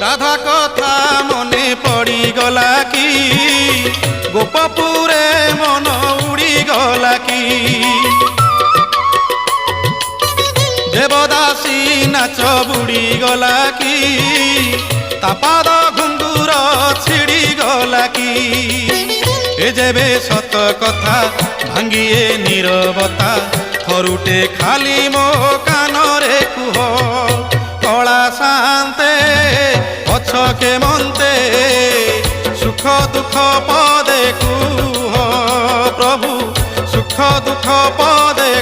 রাধা কথা মনে পড়ি গলা কি গোপপুরে মন উড়ি গলা কি দেবদাসী নাচ বুড়ি গলা কি তা পাদ ঘুঙ্গুর ছিড়ি গলা কি এ যেবে সত কথা ভাঙ্গিয়ে নীরবতা থরুটে খালি মো কানরে কুহ কলা শান্তে অছকে মন্তে সুখ দুঃখ পদে কুহ প্রভু সুখ দুঃখ পদে